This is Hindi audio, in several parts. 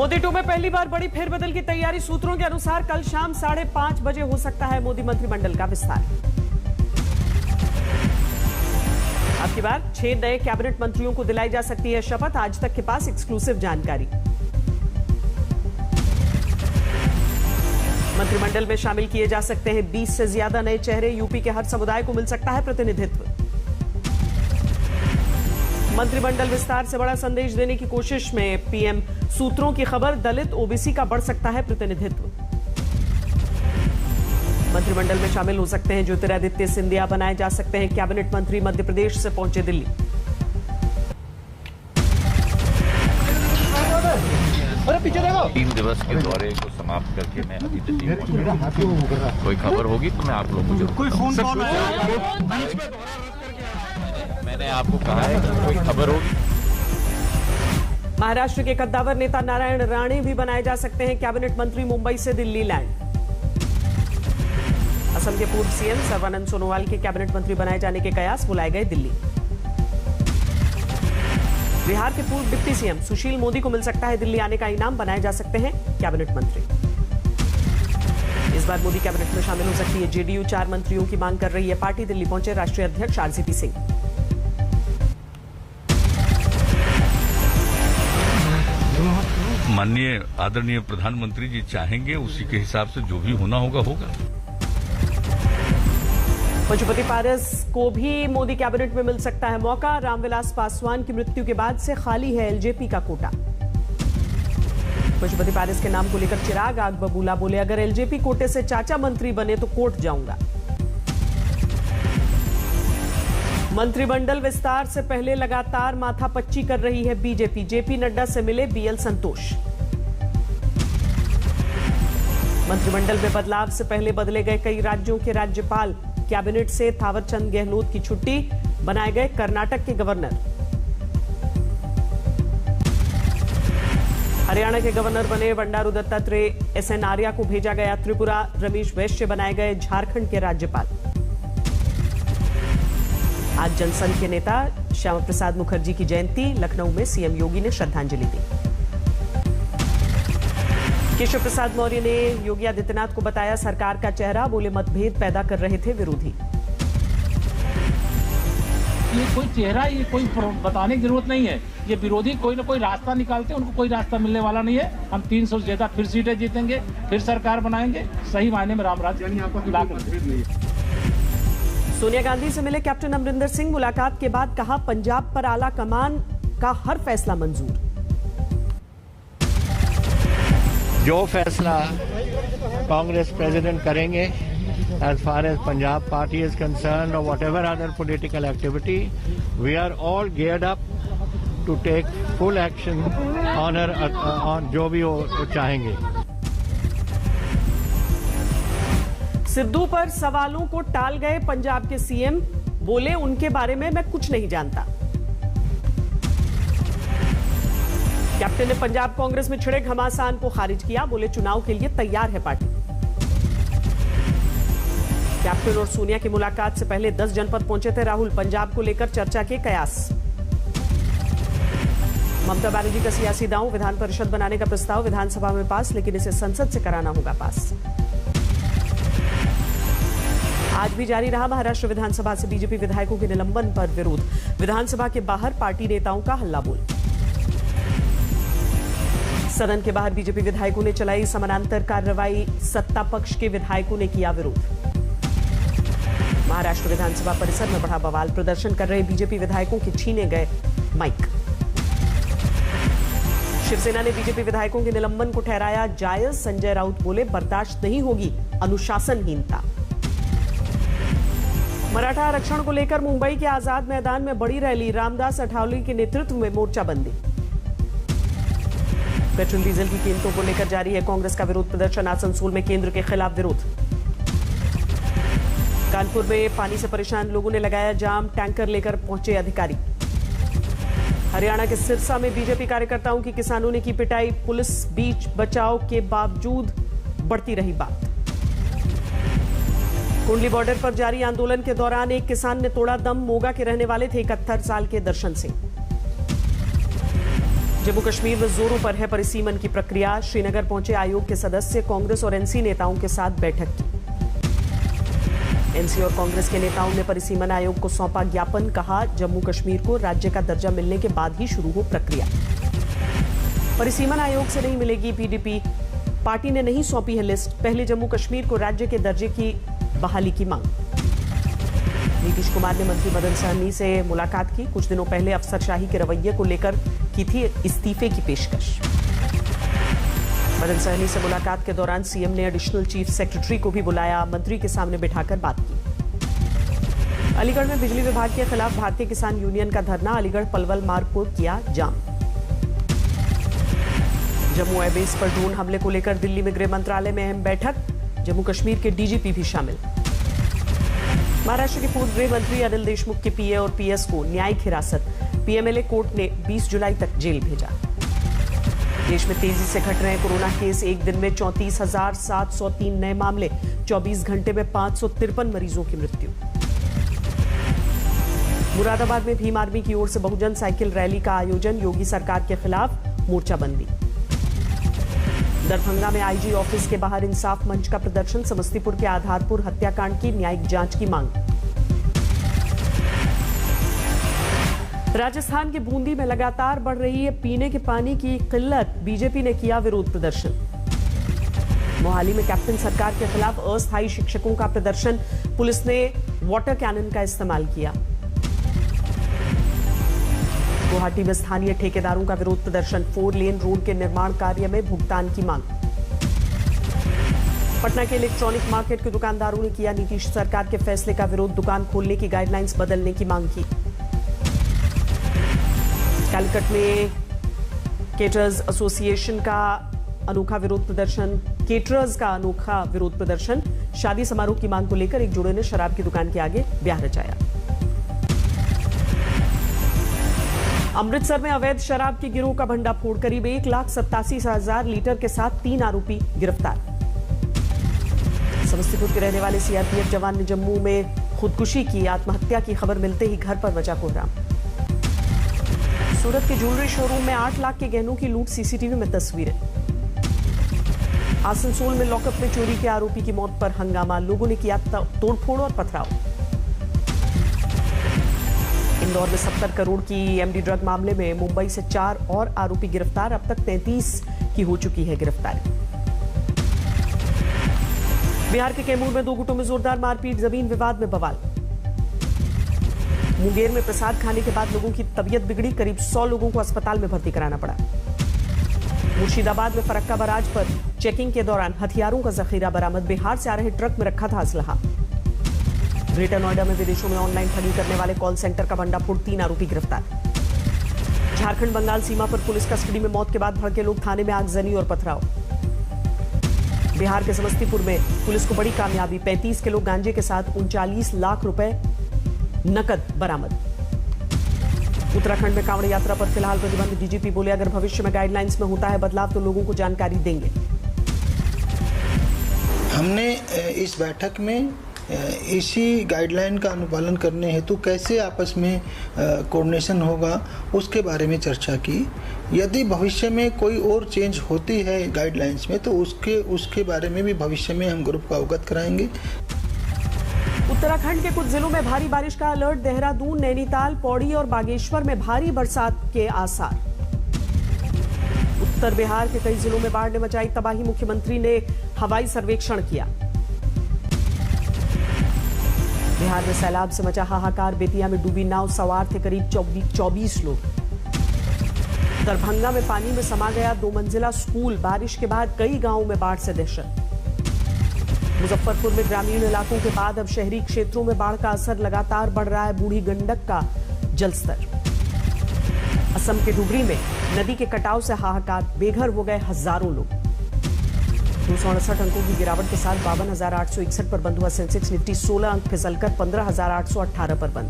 मोदी 2 में पहली बार बड़ी फेरबदल की तैयारी। सूत्रों के अनुसार कल शाम 5:30 बजे हो सकता है मोदी मंत्रिमंडल का विस्तार। अब की बार 6 नए कैबिनेट मंत्रियों को दिलाई जा सकती है शपथ। आज तक के पास एक्सक्लूसिव जानकारी। मंत्रिमंडल में शामिल किए जा सकते हैं 20 से ज्यादा नए चेहरे। यूपी के हर समुदाय को मिल सकता है प्रतिनिधित्व। मंत्रिमंडल विस्तार से बड़ा संदेश देने की कोशिश में पीएम। सूत्रों की खबर, दलित ओबीसी का बढ़ सकता है प्रतिनिधित्व। मंत्रिमंडल में शामिल हो सकते हैं ज्योतिरादित्य सिंधिया। बनाए जा सकते हैं कैबिनेट मंत्री। मध्य प्रदेश से पहुंचे दिल्ली। पीछे देखो। 3 दिवस के दौरे को समाप्त करके मैं अभी दिल्ली पहुंचा। कोई खबर होगी तो मैं आप लोगों को कोई फोन कॉल मैंने आपको कहा है कि कोई खबर होगी। महाराष्ट्र के कद्दावर नेता नारायण राणे भी बनाए जा सकते हैं कैबिनेट मंत्री। मुंबई से दिल्ली लैंड। असम के पूर्व सीएम सर्बानंद सोनोवाल के कैबिनेट मंत्री बनाए जाने के कयास। बुलाए गए दिल्ली। बिहार के पूर्व डिप्टी सीएम सुशील मोदी को मिल सकता है दिल्ली आने का इनाम। बनाए जा सकते हैं कैबिनेट मंत्री। इस बार मोदी कैबिनेट में शामिल हो सकती है जेडीयू। 4 मंत्रियों की मांग कर रही है पार्टी। दिल्ली पहुंचे राष्ट्रीय अध्यक्ष आरसीपी सिंह। माननीय आदरणीय प्रधानमंत्री जी चाहेंगे उसी के हिसाब से जो भी होना होगा होगा। पशुपति पारस को भी मोदी कैबिनेट में मिल सकता है मौका। रामविलास पासवान की मृत्यु के बाद से खाली है एलजेपी का कोटा। पशुपति पारस के नाम को लेकर चिराग आग बबूला। बोले अगर एलजेपी कोटे से चाचा मंत्री बने तो कोर्ट जाऊंगा। मंत्रिमंडल विस्तार से पहले लगातार माथापच्ची कर रही है बीजेपी। जेपी नड्डा से मिले बीएल संतोष। मंत्रिमंडल में बदलाव से पहले बदले गए कई राज्यों के राज्यपाल। कैबिनेट से थावरचंद गहलोत की छुट्टी। बनाए गए कर्नाटक के गवर्नर। हरियाणा के गवर्नर बने बंडारू दत्तात्रेय। एसएन आर्या को भेजा गया त्रिपुरा। रमेश वैश्य बनाए गए झारखंड के राज्यपाल। आज जनसंघ के नेता श्यामा प्रसाद मुखर्जी की जयंती। लखनऊ में सीएम योगी ने श्रद्धांजलि दी। केशव प्रसाद मौर्य ने योगी आदित्यनाथ को बताया सरकार का चेहरा। बोले मतभेद पैदा कर रहे थे विरोधी। ये कोई चेहरा, ये कोई बताने की जरूरत नहीं है। ये विरोधी कोई ना कोई रास्ता निकालते हैं, उनको कोई रास्ता मिलने वाला नहीं है। हम 300 से ज्यादा फिर सीटें जीतेंगे, फिर सरकार बनाएंगे। सही मायने में रामराज। सोनिया गांधी से मिले कैप्टन अमरिंदर सिंह। मुलाकात के बाद कहा पंजाब पर आला कमान का हर फैसला मंजूर। जो फैसला कांग्रेस प्रेसिडेंट करेंगे as far as Punjab party is concerned or whatever other political activity, we are all geared up to take full action on जो भी वो चाहेंगे। सिद्धू पर सवालों को टाल गए पंजाब के सीएम। बोले उनके बारे में मैं कुछ नहीं जानता। कैप्टन ने पंजाब कांग्रेस में छिड़े घमासान को खारिज किया। बोले चुनाव के लिए तैयार है पार्टी। कैप्टन और सोनिया की मुलाकात से पहले 10 जनपद पहुंचे थे राहुल। पंजाब को लेकर चर्चा के कयास। ममता बनर्जी का सियासी दांव। विधान परिषद बनाने का प्रस्ताव विधानसभा में पास, लेकिन इसे संसद से कराना होगा पास। आज भी जारी रहा महाराष्ट्र विधानसभा से बीजेपी विधायकों के निलंबन पर विरोध। विधानसभा के बाहर पार्टी नेताओं का हल्ला बोल। सदन के बाहर बीजेपी विधायकों ने चलाई समानांतर कार्रवाई। सत्ता पक्ष के विधायकों ने किया विरोध। महाराष्ट्र विधानसभा परिसर में बढ़ा बवाल। प्रदर्शन कर रहे बीजेपी विधायकों के छीने गए माइक। शिवसेना ने बीजेपी विधायकों के निलंबन को ठहराया जायज। संजय राउत बोले बर्दाश्त नहीं होगी अनुशासनहीनता। मराठा आरक्षण को लेकर मुंबई के आजाद मैदान में बड़ी रैली। रामदास अठावले के नेतृत्व में मोर्चाबंदी। पेट्रोल डीजल की कीमतों को लेकर जारी है कांग्रेस का विरोध प्रदर्शन। आसनसोल में केंद्र के खिलाफ विरोध। कानपुर में पानी से परेशान लोगों ने लगाया जाम। टैंकर लेकर पहुंचे अधिकारी। हरियाणा के सिरसा में बीजेपी कार्यकर्ताओं की किसानों ने की पिटाई। पुलिस बीच बचाव के बावजूद बढ़ती रही बात। कुंडली बॉर्डर पर जारी आंदोलन के दौरान एक किसान ने तोड़ा दम। मोगा के रहने वाले थे 71 साल के दर्शन सिंह। जम्मू कश्मीर में जोरों पर है परिसीमन की प्रक्रिया। श्रीनगर पहुंचे आयोग के सदस्य, कांग्रेस और एनसी नेताओं के साथ बैठक की। एनसी और कांग्रेस के नेताओं ने परिसीमन आयोग को सौंपा ज्ञापन, कहा जम्मू कश्मीर को राज्य का दर्जा मिलने के बाद ही शुरू हो प्रक्रिया। परिसीमन आयोग से नहीं मिलेगी पीडीपी, पार्टी ने नहीं सौंपी है लिस्ट, पहले जम्मू कश्मीर को राज्य के दर्जे की बहाली की मांग। नीतीश कुमार ने मंत्री मदन सहनी से मुलाकात की, कुछ दिनों पहले अफसरशाही के रवैये को लेकर की थी इस्तीफे की पेशकश। मदन सहनी से मुलाकात के दौरान सीएम ने एडिशनल चीफ सेक्रेटरी को भी बुलाया, मंत्री के सामने बिठाकर बात की। अलीगढ़ में बिजली विभाग के खिलाफ भारतीय किसान यूनियन का धरना, अलीगढ़ पलवल मार्ग को किया जाम। जम्मू एयरबेस पर ड्रोन हमले को लेकर दिल्ली में गृह मंत्रालय में अहम बैठक, जम्मू कश्मीर के डीजीपी भी शामिल। महाराष्ट्र के पूर्व गृह मंत्री अनिल देशमुख के पीए और पीएस को न्यायिक हिरासत, पीएमएलए कोर्ट ने 20 जुलाई तक जेल भेजा। देश में तेजी से घट रहे हैं कोरोना केस, एक दिन में 34,703 नए मामले, 24 घंटे में 553 मरीजों की मृत्यु। मुरादाबाद में भीम आर्मी की ओर से बहुजन साइकिल रैली का आयोजन, योगी सरकार के खिलाफ मोर्चाबंदी। दरभंगा में आईजी ऑफिस के बाहर इंसाफ मंच का प्रदर्शन, समस्तीपुर के आधारपुर हत्याकांड की न्यायिक जांच की मांग। राजस्थान के बूंदी में लगातार बढ़ रही है पीने के पानी की किल्लत, बीजेपी ने किया विरोध प्रदर्शन। मोहाली में कैप्टन सरकार के खिलाफ अस्थायी शिक्षकों का प्रदर्शन, पुलिस ने वाटर कैनन का इस्तेमाल किया। गुवाहाटी में स्थानीय ठेकेदारों का विरोध प्रदर्शन, 4 लेन रोड के निर्माण कार्य में भुगतान की मांग। पटना के इलेक्ट्रॉनिक मार्केट के दुकानदारों ने किया नीतीश सरकार के फैसले का विरोध, दुकान खोलने की गाइडलाइंस बदलने की मांग की। कैलकट में केटरर्स एसोसिएशन का अनोखा विरोध प्रदर्शन, केटरर्स का अनोखा विरोध प्रदर्शन, शादी समारोह की मांग को लेकर एक जोड़े ने शराब की दुकान के आगे ब्याह रचाया। अमृतसर में अवैध शराब के गिरोह का भंडाफोड़, करीब 1,87,000 लीटर के साथ 3 आरोपी गिरफ्तार। समस्तीपुर के रहने वाले सीआरपीएफ जवान ने जम्मू में खुदकुशी की, आत्महत्या की खबर मिलते ही घर पर मचा कोहराम। सूरत के ज्वेलरी शोरूम में 8 लाख के गहनों की लूट, सीसीटीवी में तस्वीरें। आसनसोल में लॉकअप में चोरी के आरोपी की मौत पर हंगामा, लोगों ने किया तोड़फोड़ और पथराव। इंदौर में 70 करोड़ की एमडी ड्रग मामले में मुंबई से 4 और आरोपी गिरफ्तार, अब तक 33 की हो चुकी है गिरफ्तारी। बिहार के कैमूर में 2 गुटों में जोरदार मारपीट, जमीन विवाद में बवाल। मुंगेर में प्रसाद खाने के बाद लोगों की तबीयत बिगड़ी, करीब 100 लोगों को अस्पताल में भर्ती कराना पड़ा। मुर्शिदाबाद में फरक्का बराज पर चेकिंग के दौरान हथियारों का जखीरा बरामद, बिहार से आ रहे ट्रक में रखा था असलहा। ग्रेटर नोएडा में विदेशों में ऑनलाइन ठगी करने वाले कॉल सेंटर का भंडाफोड़, 3 आरोपी गिरफ्तार। झारखंड बंगाल सीमा पर पुलिस कस्टडी में मौत के बाद भड़के लोग, थाने में आगजनी और पथराव। बिहार के समस्तीपुर में पुलिस को बड़ी कामयाबी, 35 किलो गांजे के साथ 39 लाख रुपए नकद बरामद। उत्तराखंड में कांवड़ यात्रा पर फिलहाल प्रतिबंध, डीजीपी बोले अगर भविष्य में गाइडलाइंस में होता है बदलाव तो लोगों को जानकारी देंगे। हमने इस बैठक में इसी गाइडलाइन का अनुपालन करने हेतु कैसे आपस में कोऑर्डिनेशन होगा उसके बारे में चर्चा की। यदि भविष्य में कोई और चेंज होती है गाइडलाइंस में तो उसके बारे में भी भविष्य में हम ग्रुप को अवगत कराएंगे। उत्तराखंड के कुछ जिलों में भारी बारिश का अलर्ट, देहरादून, नैनीताल, पौड़ी और बागेश्वर में भारी बरसात के आसार। उत्तर बिहार के कई जिलों में बाढ़ ने मचाई तबाही, मुख्यमंत्री ने हवाई सर्वेक्षण किया। बिहार में सैलाब से मचा हाहाकार, बेतिया में डूबी नाव, सवार थे करीब 24 लोग। दरभंगा में पानी में समा गया 2 मंजिला स्कूल, बारिश के बाद कई गांवों में बाढ़ से दहशत। मुजफ्फरपुर में ग्रामीण इलाकों के बाद अब शहरी क्षेत्रों में बाढ़ का असर लगातार बढ़ रहा है, बूढ़ी गंडक का जलस्तर। असम के डुबरी में नदी के कटाव से हाहाकार, बेघर हो गए हजारों लोग। 268 अंकों की गिरावट के साथ 52,861 पर बंद हुआ सेंसेक्स, निफ्टी 16 अंक फिसलकर 15,818 पर बंद।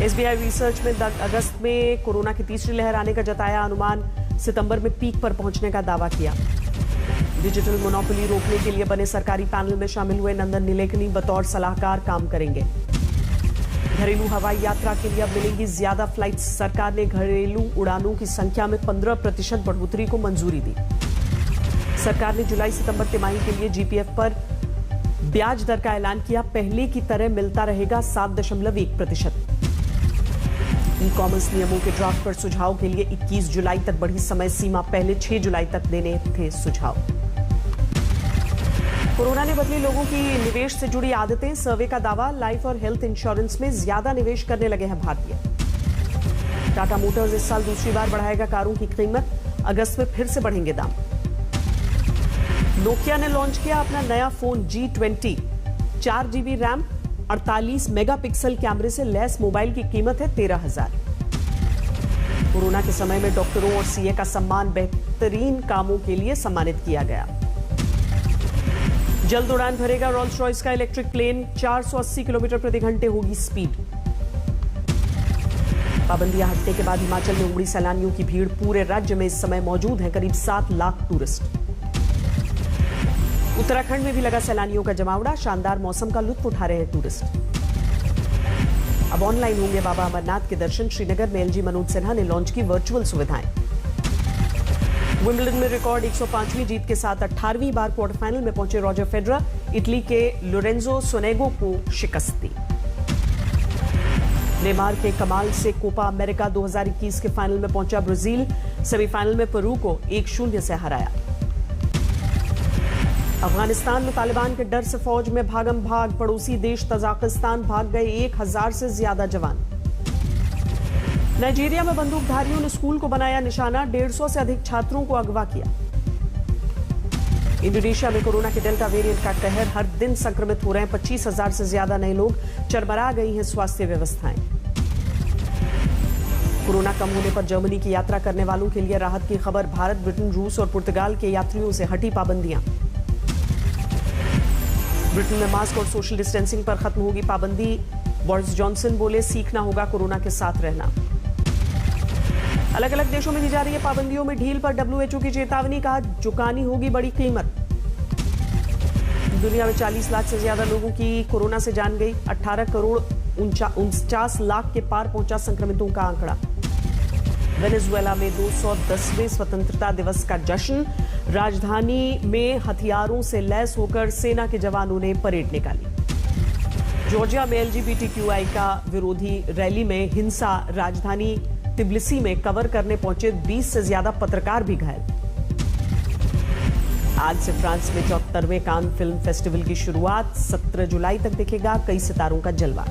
एसबीआई रिसर्च में अगस्त में कोरोना की तीसरी लहर आने का जताया अनुमान, सितंबर में पीक पर पहुंचने का दावा किया। डिजिटल मोनोपोली रोकने के लिए बने सरकारी पैनल में शामिल हुए नंदन नीलेकनी बतौर सलाहकार काम करेंगे। घरेलू हवाई यात्रा के लिए अब मिलेंगी ज्यादा फ्लाइट्स। सरकार ने घरेलू उड़ानों की संख्या में 15% बढ़ोतरी को मंजूरी दी। सरकार ने जुलाई सितंबर तिमाही के लिए जीपीएफ पर ब्याज दर का ऐलान किया। पहले की तरह मिलता रहेगा 7.1%। ई कॉमर्स नियमों के ड्राफ्ट पर सुझाव के लिए 21 जुलाई तक बढ़ी समय सीमा, पहले 6 जुलाई तक देने थे सुझाव। कोरोना ने बदली लोगों की निवेश से जुड़ी आदतें। सर्वे का दावा, लाइफ और हेल्थ इंश्योरेंस में ज्यादा निवेश करने लगे हैं भारतीय। टाटा मोटर्स इस साल दूसरी बार बढ़ाएगा कारों की कीमत। अगस्त में फिर से बढ़ेंगे दाम। नोकिया ने लॉन्च किया अपना नया phone G20। 4 GB RAM, 48 megapixel कैमरे से लैस मोबाइल की कीमत है 13,000। कोरोना के समय में डॉक्टरों और सीए का सम्मान, बेहतरीन कामों के लिए सम्मानित किया गया। जल्द उड़ान भरेगा रोल्स रॉयस का इलेक्ट्रिक प्लेन। 480 किलोमीटर प्रति घंटे होगी स्पीड। पाबंदियां हटने के बाद हिमाचल में उमड़ी सैलानियों की भीड़। पूरे राज्य में इस समय मौजूद है करीब 7 लाख टूरिस्ट। उत्तराखंड में भी लगा सैलानियों का जमावड़ा। शानदार मौसम का लुत्फ उठा रहे हैं टूरिस्ट। अब ऑनलाइन होंगे बाबा अमरनाथ के दर्शन। श्रीनगर में एलजी मनोज सिन्हा ने लॉन्च की वर्चुअल सुविधाएं। विंबलडन में रिकॉर्ड 105वीं जीत के साथ 18वीं बार क्वार्टर फाइनल में पहुंचे रॉजर फेडरर। इटली के लोरेंजो सोनेगो को शिकस्त दी। नेमार के कमाल से कोपा अमेरिका 2021 के फाइनल में पहुंचा ब्राजील। सेमीफाइनल में पेरू को 1-0 से हराया। अफगानिस्तान में तालिबान के डर से फौज में भागम भाग। पड़ोसी देश तजाकिस्तान भाग गए 1000 से ज्यादा जवान। नाइजीरिया में बंदूकधारियों ने स्कूल को बनाया निशाना। 150 से अधिक छात्रों को अगवा किया। इंडोनेशिया में कोरोना के डेल्टा वेरिएंट का कहर। हर दिन संक्रमित हो रहे हैं 25,000 से ज्यादा नए लोग। चरमरा गई हैं स्वास्थ्य व्यवस्थाएं। कोरोना कम होने पर जर्मनी की यात्रा करने वालों के लिए राहत की खबर। भारत, ब्रिटेन, रूस और पुर्तगाल के यात्रियों से हटी पाबंदियां। ब्रिटेन में मास्क और सोशल डिस्टेंसिंग पर खत्म होगी पाबंदी। बोरिस जॉनसन बोले, सीखना होगा कोरोना के साथ रहना। अलग अलग देशों में दी जा रही है पाबंदियों में ढील पर WHO की चेतावनी। कहा, चुकानी होगी बड़ी कीमत। दुनिया में 40 लाख से ज्यादा लोगों की कोरोना से जान गई। 18 करोड़ 49 लाख के पार पहुंचा संक्रमितों का आंकड़ा। वेनेजुएला में 210वें स्वतंत्रता दिवस का जश्न। राजधानी में हथियारों से लैस होकर सेना के जवानों ने परेड निकाली। जॉर्जिया में LGBTQI का विरोधी रैली में हिंसा। राजधानी तिब्लिसी में कवर करने पहुंचे 20 से ज्यादा पत्रकार भी घायल। आज से फ्रांस में 74वें कान फिल्म फेस्टिवल की शुरुआत। 17 जुलाई तक दिखेगा कई सितारों का जलवा।